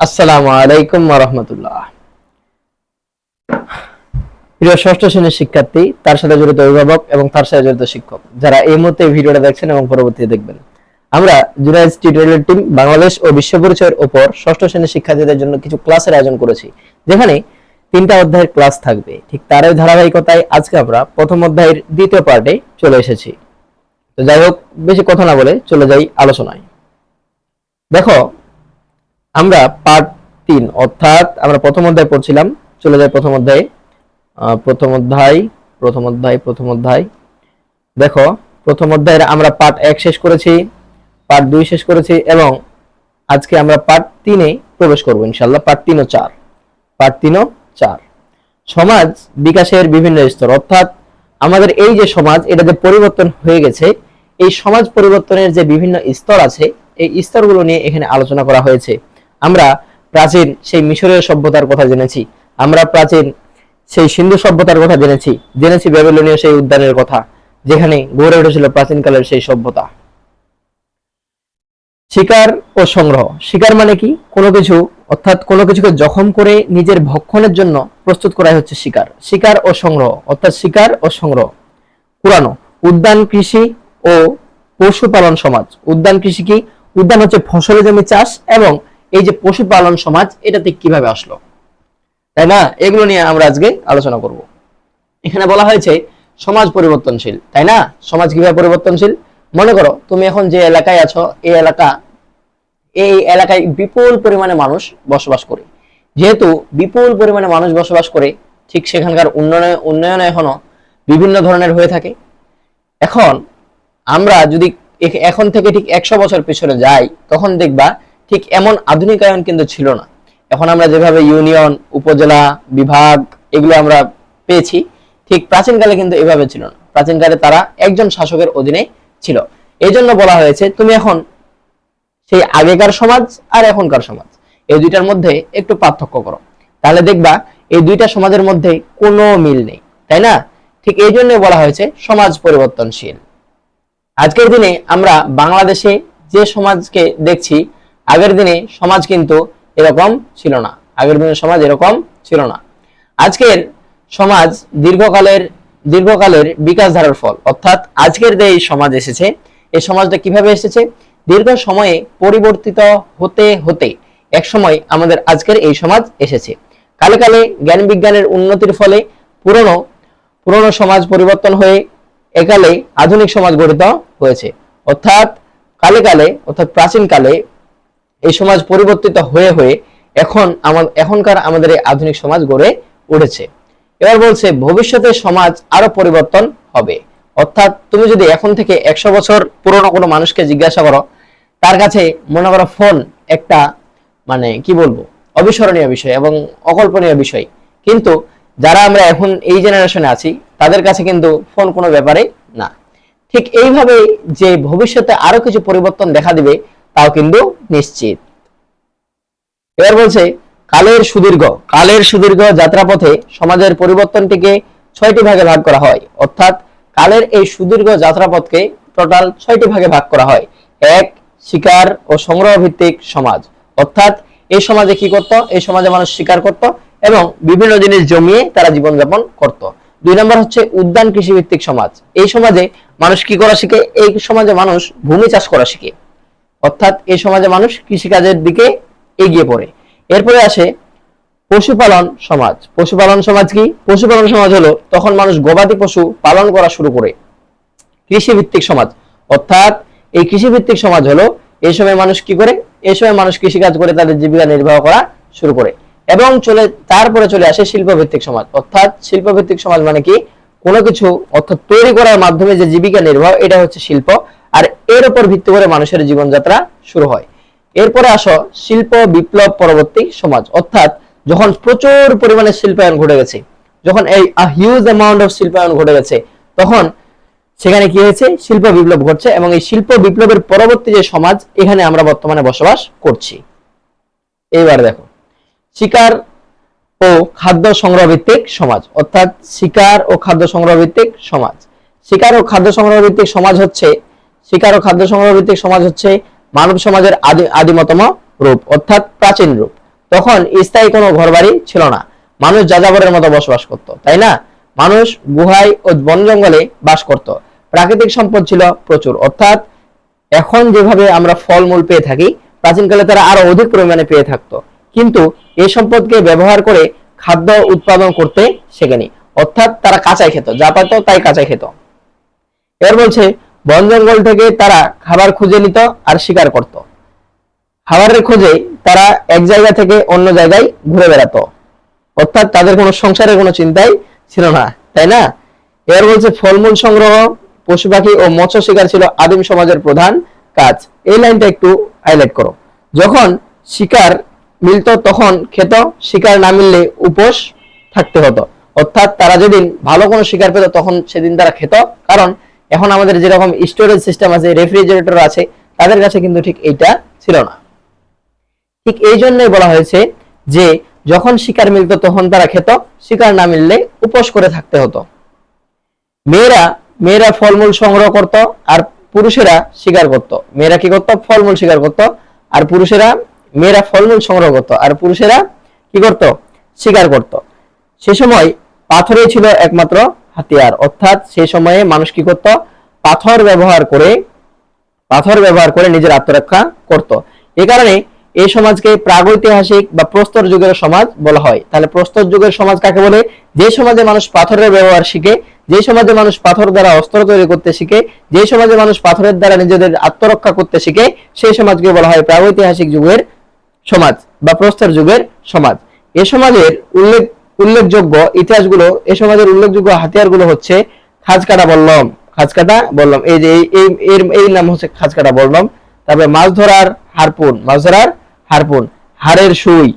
আসসালামু আলাইকুম ওয়া রাহমাতুল্লাহ। প্রিয় ষষ্ঠ শ্রেণীর শিক্ষার্থী, তার সাথে জড়িত অভিভাবক এবং তার সাথে জড়িত শিক্ষক যারা এই মুহূর্তে ভিডিওটা দেখছেন এবং পরবর্তীতে দেখবেন, আমরা জুনাইজ টিউটোরিয়াল টিম বাংলাদেশ ও বিশ্ব পরিচয়ের উপর ষষ্ঠ শ্রেণীর শিক্ষার্থীদের জন্য কিছু ক্লাসের আয়োজন করেছি, যেখানে 3টা অধ্যায়ের ক্লাস থাকবে। ঠিক তারই ধারাবাহিকতায় আজকে আমরা প্রথম অধ্যায়ের দ্বিতীয় পার্টে চলে এসেছি। তো যাই হোক, বেশি কথা না বলে চলে যাই আলোচনায়। দেখো, আমরা পার্ট 3 অর্থাৎ আমরা প্রথম অধ্যায় পড়ছিলাম, চলে যাই প্রথম অধ্যায়ে। প্রথম অধ্যায় দেখো, প্রথম অধ্যায়ের আমরা পার্ট 1 শেষ করেছি, পার্ট 2 শেষ করেছি এবং আজকে আমরা পার্ট 3-এ প্রবেশ করব ইনশাআল্লাহ। পার্ট 3 ও 4 সমাজ বিকাশের বিভিন্ন স্তর, অর্থাৎ আমাদের এই যে সমাজ, এটা যে পরিবর্তন হয়ে গেছে, এই সমাজ পরিবর্তনের যে বিভিন্ন স্তর আছে, এই স্তরগুলো নিয়ে এখানে আলোচনা করা হয়েছে। আমরা প্রাচীন সেই মিশরীয় সভ্যতার কথা জেনেছি, আমরা প্রাচীন সেই সিন্ধু সভ্যতার কথা জেনেছি ব্যাবিলনীয় সেই উদ্যানের কথা, যেখানে গড়ে উঠেছিল প্রাচীনকালের সেই সভ্যতা। শিকার ও সংগ্রহ। শিকার মানে কি? কোনো কিছু, অর্থাৎ কোনো কিছুকে জখম করে নিজের ভক্ষণের জন্য প্রস্তুত করাই হচ্ছে শিকার। শিকার ও সংগ্রহ, অর্থাৎ শিকার ও সংগ্রহ। পুরানো উদ্যান কৃষি ও পশুপালন সমাজ। উদ্যান কৃষি কি? উদ্যান হচ্ছে ফসলের জমি চাষ, এবং এই যে পশুপালন সমাজ, এটাতে কিভাবে আসলো, তাই না? এগুলো নিয়ে আমরা আজকে আলোচনা করব। এখানে বলা হয়েছে সমাজ পরিবর্তনশীল, তাই না? সমাজ কিভাবে পরিবর্তনশীল? মনে করো তুমি এখন যে এলাকায় আছো, এই এলাকায় বিপুল পরিমাণে মানুষ বসবাস করে। যেহেতু বিপুল পরিমাণে মানুষ বসবাস করে, ঠিক সেখানকার উন্নয়ন এখনো বিভিন্ন ধরনের হয়ে থাকে। এখন আমরা যদি এখন থেকে ঠিক 100 বছর পিছনে যাই, তখন দেখবা ঠিক এমন আধুনিকায়ন কিন্তু ছিল না। এখন আমরা যেভাবে ইউনিয়ন, উপজেলা, বিভাগ এগুলো আমরা পেয়েছি, ঠিক প্রাচীনকালে কিন্তু এভাবে ছিল না। প্রাচীনকালে তারা একজন শাসকের অধীনে ছিল। এই জন্য বলা হয়েছে তুমি এখন সেই আগেকার সমাজ আর এখনকার সমাজ, এই দুইটার মধ্যে একটু পার্থক্য করো, তাহলে দেখবা এই দুইটা সমাজের মধ্যে কোনো মিল নেই, তাই না? ঠিক এই জন্য বলা হয়েছে সমাজ পরিবর্তনশীল। আজকের দিনে আমরা বাংলাদেশে যে সমাজকে দেখছি, আগের দিনে সমাজ কিন্তু এরকম ছিল না। আজকের সমাজ দীর্ঘকালের বিকাশ ধারার ফল, অর্থাৎ আজকের যে সমাজ এসেছে, এই সমাজটা কিভাবে এসেছে? দীর্ঘ সময়ে পরিবর্তিত হতে হতে এক সময় আমাদের আজকের এই সমাজ এসেছে। কালে কালে জ্ঞান বিজ্ঞানের উন্নতির ফলে পুরনো সমাজ পরিবর্তন হয়ে একালে আধুনিক সমাজ গঠিত হয়েছে। অর্থাৎ প্রাচীনকালে এই সমাজ পরিবর্তিত হয়ে এখনকার আমাদের এই আধুনিক সমাজ গড়ে উঠেছে। এবার বলছে ভবিষ্যতে সমাজ আরো পরিবর্তন হবে। অর্থাৎ তুমি যদি এখন থেকে 100 বছর পুরনো কোনো মানুষকে জিজ্ঞাসা করো, তার কাছে মনে করো ফোন একটা মানে কি বলবো, অবিস্মরণীয় বিষয় এবং অকল্পনীয় বিষয়। কিন্তু যারা আমরা এখন এই জেনারেশনে আছি, তাদের কাছে কিন্তু ফোন কোনো ব্যাপারে না। ঠিক এইভাবে যে ভবিষ্যতে আরো কিছু পরিবর্তন দেখা দিবে, তাও কিন্তু নিশ্চিত। এবার বলছে কালের সুদীর্ঘ যাত্রাপথে সমাজের পরিবর্তনটিকে 6টি ভাগে ভাগ করা হয়। অর্থাৎ কালের এই সুদীর্ঘ যাত্রাপথকে টোটাল 6টি ভাগে ভাগ করা হয়। 1, শিকার ও সংগ্রহ ভিত্তিক সমাজ। অর্থাৎ এই সমাজে কি করত? এই সমাজে মানুষ শিকার করত এবং বিভিন্ন জিনিস জমিয়ে তারা জীবনযাপন করত। 2 নম্বর হচ্ছে উদ্যান কৃষি ভিত্তিক সমাজ। এই সমাজে মানুষ কি করা শিখে? এই সমাজে মানুষ ভূমি চাষ করা শিখে, অর্থাৎ এই সমাজে মানুষ কৃষিকাজের দিকে এগিয়ে পড়ে। এরপরে আসে পশুপালন সমাজ। পশুপালন সমাজ কি? পশুপালন সমাজ হলো তখন মানুষ গবাদি পশু পালন করা শুরু করে। কৃষিভিত্তিক সমাজ, অর্থাৎ এই কৃষিভিত্তিক সমাজ হলো এই সময় মানুষ কি করে? এই সময় মানুষ কৃষিকাজ করে তাদের জীবিকা নির্বাহ করা শুরু করে। এবং তারপরে চলে আসে শিল্পভিত্তিক সমাজ। অর্থাৎ শিল্পভিত্তিক সমাজ মানে কি? কোনো কিছু অর্থাৎ তৈরি করার মাধ্যমে যে জীবিকা নির্বাহ, এটা হচ্ছে শিল্প, আর এর উপর ভিত্তি করে মানুষের জীবনযাত্রা শুরু হয়। এরপরে আসো শিল্প বিপ্লব পরবর্তী সমাজ। অর্থাৎ যখন প্রচুর পরিমাণে শিল্পায়ন ঘটে গেছে, যখন এই হিউজ অ্যামাউন্ট অফ শিল্পায়ন ঘটে গেছে, তখন সেখানে কি হয়েছে? শিল্প বিপ্লব ঘটছে, এবং এই শিল্প বিপ্লবের পরবর্তী যে সমাজ, এখানে আমরা বর্তমানে বসবাস করছি। এইবার দেখো শিকার ও খাদ্য সংগ্রহ ভিত্তিক সমাজ। অর্থাৎ শিকার ও খাদ্য সংগ্রহ ভিত্তিক সমাজ। শিকার ও খাদ্য সংগ্রহ ভিত্তিক সমাজ হচ্ছে মানব সমাজের আদিমতম রূপ, অর্থাৎ প্রাচীন রূপ। তখন স্থায়ী কোনো ঘরবাড়ি ছিল না, মানুষ যাযাবরের মতো বসবাস করত, তাই না? মানুষ গুহায় ও বন জঙ্গলে বাস করত। প্রাকৃতিক সম্পদ ছিল প্রচুর, অর্থাৎ এখন যেভাবে আমরা ফলমূল পেয়ে থাকি, প্রাচীনকালে তারা আরো অধিক পরিমাণে পেয়ে থাকতো, কিন্তু এই সম্পদকে ব্যবহার করে খাদ্য উৎপাদন করতে শেখেনি, অর্থাৎ তারা কাঁচাই খেত, যা পাইতো তাই কাঁচাই খেত। এর বলছে বন জঙ্গল থেকে তারা খাবার খুঁজে নিত আর শিকার করত। খাবারের খোঁজে তারা এক জায়গা থেকে অন্য জায়গায় ঘুরে বেড়াতো, অর্থাৎ তাদের কোনো সংসারের কোনো চিন্তাই ছিল না, তাই না? এর বলছে ফলমূল সংগ্রহ, পশু পাখি ও মৎস্য শিকার ছিল আদিম সমাজের প্রধান কাজ। এই লাইনটা একটু হাইলাইট করো। যখন শিকার মিলত তখন খেত, শিকার না মিললে উপোস থাকতে হতো, অর্থাৎ তারা যেদিন ভালো কোনো শিকার পেত তখন সেদিন তারা খেত। কারণ এখন আমাদের যেরকম স্টোরেজ সিস্টেম আছে, রেফ্রিজারেটর আছে, তাদের কাছে কিন্তু ঠিক এইটা ছিল না। ঠিক এই জন্যই বলা হয়েছে যে যখন শিকার মিলত তখন তারা খেত, শিকার না মিললে উপোস করে থাকতে হতো। মেয়েরা ফলমূল সংগ্রহ করত আর পুরুষেরা শিকার করত। মেয়েরা কি করত? ফলমূল শিকার করত, আর মেয়েরা ফলমূল সংগ্রহ করত আর পুরুষেরা কি করত? শিকার করত। সে সময় পাথরই ছিল একমাত্র হাতিয়ার, অর্থাৎ সেই সময়ে মানুষ কি করত? পাথর ব্যবহার করে নিজের আত্মরক্ষা করত। এ কারণে এই সমাজকে প্রাগৈতিহাসিক বা প্রস্তর যুগের সমাজ বলা হয়। তাহলে প্রস্তর যুগের সমাজ কাকে বলে? যে সমাজে মানুষ পাথরের ব্যবহার শিখে, যে সমাজে মানুষ পাথর দ্বারা অস্ত্র তৈরি করতে শিখে, যে সমাজে মানুষ পাথরের দ্বারা নিজেদের আত্মরক্ষা করতে শিখে, সেই সমাজকে বলা হয় প্রাগৈতিহাসিক যুগের সমাজ বা প্রস্তর যুগের সমাজ। এ সমাজের উল্লেখযোগ্য ইতিহাসগুলো, এ সমাজের উল্লেখযোগ্য হাতিয়ারগুলো হচ্ছে খাঁজকাটা বল্লম। এই যে এই নাম হচ্ছে খাঁজকাটা বল্লম। তারপরে মাছ ধরার হারপুন, হাড়ের সুই।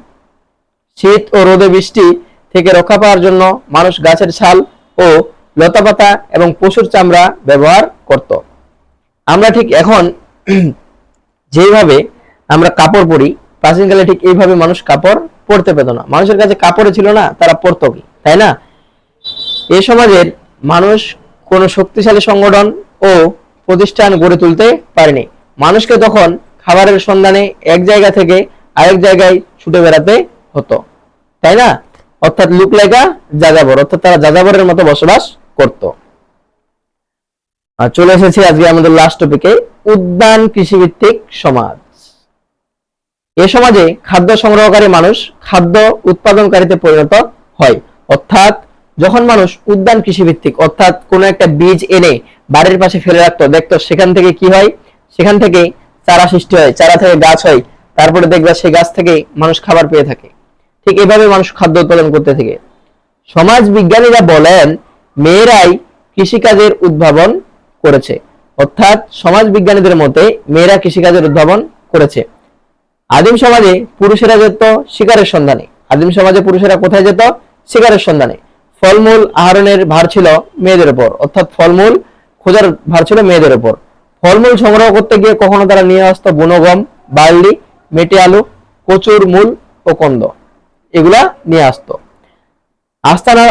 শীত ও রোদে বৃষ্টি থেকে রক্ষা পাওয়ার জন্য মানুষ গাছের ছাল ও লতাপাতা এবং পশুর চামড়া ব্যবহার করত। আমরা ঠিক এখন যেভাবে আমরা কাপড় পরি, প্রাচীনকালে ঠিক এইভাবে মানুষ কাপড় পরতে পেত না। মানুষের কাছে কাপড় ছিল না, তারা পরতো কি, তাই না? এই সমাজের মানুষ কোন শক্তিশালী সংগঠন ও প্রতিষ্ঠান গড়ে তুলতে পারেনি। মানুষকে তখন খাবারের সন্ধানে এক জায়গা থেকে আরেক জায়গায় ছুটে বেড়াতে হতো, তাই না? অর্থাৎ লুক লাইকা যাযাবর, অর্থাৎ তারা যাযাবরের মতো বসবাস করত। আর চলে এসেছি আজকে আমাদের লাস্ট টপিকে, উদ্যান কৃষিভিত্তিক সমাজ। এ সমাজে খাদ্য সংগ্রহকারী মানুষ খাদ্য উৎপাদনকারীতে পরিণত হয়, অর্থাৎ যখন মানুষ উদ্যান কৃষিভিত্তিক, অর্থাৎ কোন একটা বীজ এনে বাড়ির পাশে ফেলে রাখতো, দেখতো সেখান থেকে কি হয়, সেখান থেকে চারা সৃষ্টি হয়, চারা থেকে গাছ হয়, তারপরে দেখবা সেই গাছ থেকে মানুষ খাবার পেয়ে থাকে। ঠিক এভাবে মানুষ খাদ্য উৎপাদন করতে থাকে। সমাজ বিজ্ঞানীরা বলেন মেয়েরাই কৃষিকাজের উদ্ভাবন করেছে, অর্থাৎ সমাজ বিজ্ঞানীদের মতে মেয়েরা কৃষিকাজের উদ্ভাবন করেছে। আদিম সমাজে পুরুষেরা যেত শিকারের সন্ধানে। আদিম সমাজে পুরুষেরা কোথায় যেত? শিকারের সন্ধানে। ফলমূল আহরণের ভার ছিল মেয়েদের উপর, অর্থাৎ ফলমূল খোঁজার ভার ছিল মেয়েদের উপর। ফলমূল সংগ্রহ করতে গিয়ে কখনো তারা নিয়ে আসতো বুনো গম, বার্লি, মেটে আলু, কচুর মূল ও কন্দ, এগুলা নিয়ে আসতো। আস্তানার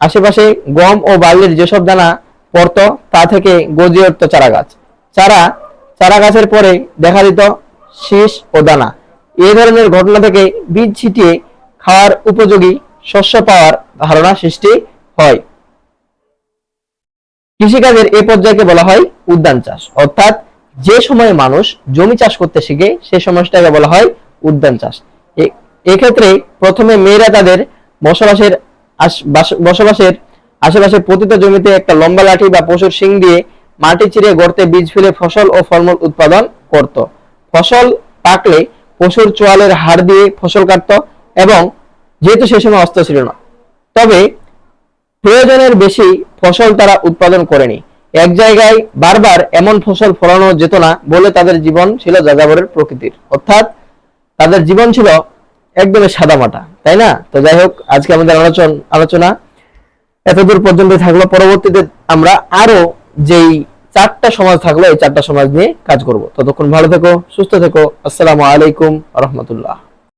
আশেপাশে গম ও বার্লির যেসব দানা পড়তো তা থেকে গজিয়ে উঠত চারা গাছ। চারা গাছের পরে দেখা দিত শীষ ও দানা। এই ধরনের ঘটনা থেকে বীজ ছিটিয়ে খাওয়ার উপযোগী শস্য পাওয়ার ধারণা সৃষ্টি হয়। কৃষিকাজের এই পর্যায়কে বলা হয় উদ্যান চাষ, অর্থাৎ যে সময়ে মানুষ জমি চাষ করতে শিখে সে সময়টাকে বলা হয় উদ্যান চাষ। এক্ষেত্রে প্রথমে মেয়েরা তাদের বসবাসের আশেপাশে পতিত জমিতে একটা লম্বা লাঠি বা পশুর শিং দিয়ে মাটি চিরে গর্তে বীজ ফেলে ফসল ও ফলমূল উৎপাদন করত। ফসল পাকলে পশুর চোয়ালের হাড় দিয়ে ফসল কাটত, এবং যেহেতু সে সময় অস্ত্র ছিল না, তবে প্রয়োজনের বেশি ফসল তারা উৎপাদন করেনি। এক জায়গায় বারবার এমন ফসল ফলানো যেত না বলে তাদের জীবন ছিল যাযাবরের প্রকৃতির, অর্থাৎ তাদের জীবন ছিল একদমই সাদামাটা, তাই না? তো যাই হোক, আজকে আমাদের আলোচনা এতদূর পর্যন্ত থাকলো। পরবর্তীতে আমরা আরো যেই 4টা সমাজ থাকলো এই 4টা সমাজ নিয়ে কাজ করব। ততক্ষণ ভালো থেকো, সুস্থ থেকো। আসসালামু আলাইকুম ওয়া রাহমাতুল্লাহ।